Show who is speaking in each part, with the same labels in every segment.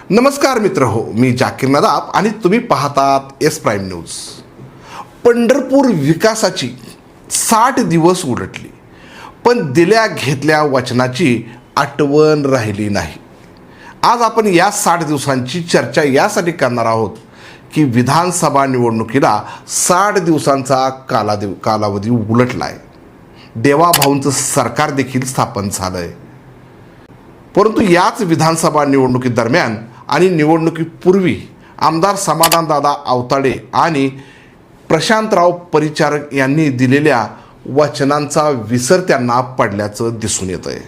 Speaker 1: नमस्कार मित्र हो, मी जाकीर नदाब आणि तुम्ही पाहतात एस प्राईम न्यूज. पंढरपूर विकासाची 60 दिवस उलटली, पण दिल्या घेतल्या वचनाची आठवण राहिली नाही. आज आपण या 60 दिवसांची चर्चा यासाठी करणार आहोत की विधानसभा निवडणुकीला 60 दिवसांचा कालावधी उलटलाय. देवाभाऊंचं सरकार देखील स्थापन झालंय. परंतु याच विधानसभा निवडणुकीदरम्यान आणि निवडणुकीपूर्वी आमदार समाधानदादा आवताडे आणि प्रशांतराव परिचारक यांनी दिलेल्या वचनांचा विसर त्यांना पडल्याचं दिसून येतंय.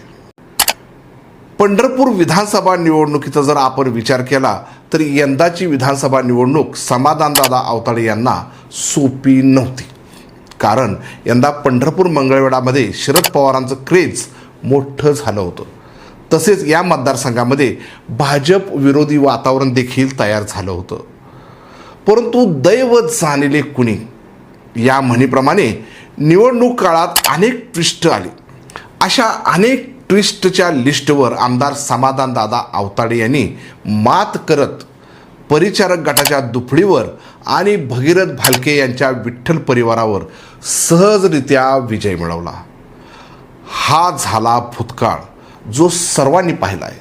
Speaker 1: पंढरपूर विधानसभा निवडणुकीचा जर आपण विचार केला तर यंदाची विधानसभा निवडणूक समाधानदादा आवताडे यांना सोपी नव्हती. कारण यंदा पंढरपूर मंगळवेढामध्ये शरद पवारांचं क्रेज मोठं झालं होतं. तसेच या मतदारसंघामध्ये भाजप विरोधी वातावरण देखील तयार झालं होतं. परंतु दैव जाणिले कुणी या म्हणीप्रमाणे निवडणूक काळात अनेक ट्विस्ट आली. अशा अनेक ट्विस्टच्या लिस्टवर आमदार समाधानदादा आवताडे यांनी मात करत परिचारक गटाच्या दुफडीवर आणि भगीरथ भालके यांच्या विठ्ठल परिवारावर सहजरित्या विजय मिळवला. हा झाला भूतकाळ जो सर्वांनी पाहिला आहे.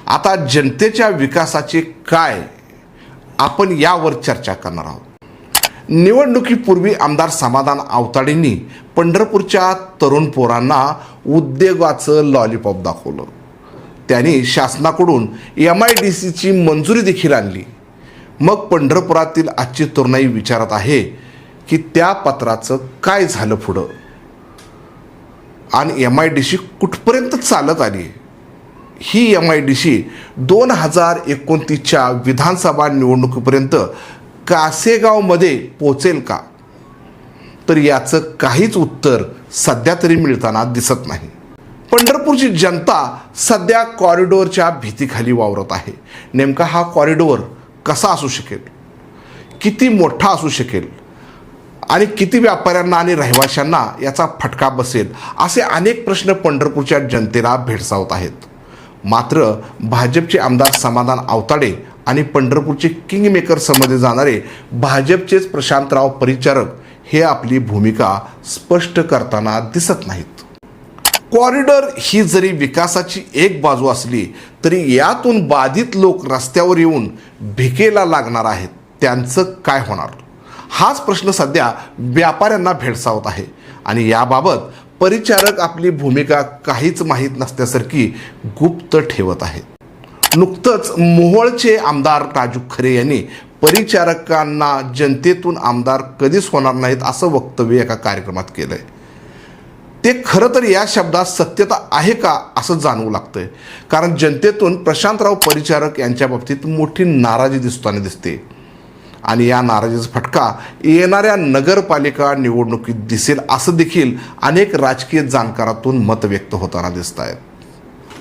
Speaker 1: आता जनतेच्या विकासाचे काय, आपण यावर चर्चा करणार आहोत. निवडणुकीपूर्वी आमदार समाधान आवताडेंनी पंढरपूरच्या तरुण पोरांना उद्योगाचं लॉलीपॉप दाखवलं. त्यांनी शासनाकडून MIDCची मंजुरी देखील आणली. मग पंढरपुरातील आजची तरुणाई विचारत आहे की त्या पत्राचं काय झालं पुढं आणि MIDC कुठपर्यंत चालत आली. ही MIDC 2029च्या विधानसभा निवडणुकीपर्यंत कासेगावमध्ये पोचेल का, तर याचं काहीच उत्तर सध्या तरी मिळताना दिसत नाही. पंढरपूरची जनता सध्या कॉरिडॉरच्या भीतीखाली वावरत आहे. नेमका हा कॉरिडॉर कसा असू शकेल, किती मोठा असू शकेल आणि किती व्यापाऱ्यांना आणि रहिवाशांना याचा फटका बसेल, असे अनेक प्रश्न पंढरपूरच्या जनतेला भेडसावत आहेत. मात्र भाजपचे आमदार समाधान आवताडे आणि पंढरपूरचे किंगमेकर समजले जाणारे भाजपचेच प्रशांतराव परिचारक हे आपली भूमिका स्पष्ट करताना दिसत नाहीत. कॉरिडॉर ही जरी विकासाची एक बाजू असली तरी यातून बाधित लोक रस्त्यावर येऊन भिकेला लागणार आहेत. त्यांचं काय होणार, हाच प्रश्न सध्या व्यापाऱ्यांना भेडसावत आहे. आणि याबाबत परिचारक आपली भूमिका काहीच माहीत नसल्यासारखी गुप्त ठेवत आहेत. नुकतंच मोहोळचे आमदार राजू खरे यांनी परिचारकांना जनतेतून आमदार कधीच होणार नाहीत असं वक्तव्य एका कार्यक्रमात केलंय. ते खरं तर या शब्दात सत्यता आहे का असं जाणवू लागतंय. कारण जनतेतून प्रशांतराव परिचारक यांच्या बाबतीत मोठी नाराजी दिसते आणि या नाराजीचा फटका येणाऱ्या नगरपालिका निवडणुकीत दिसेल असं देखील अनेक राजकीय जाणकारातून मत व्यक्त होताना दिसत आहेत.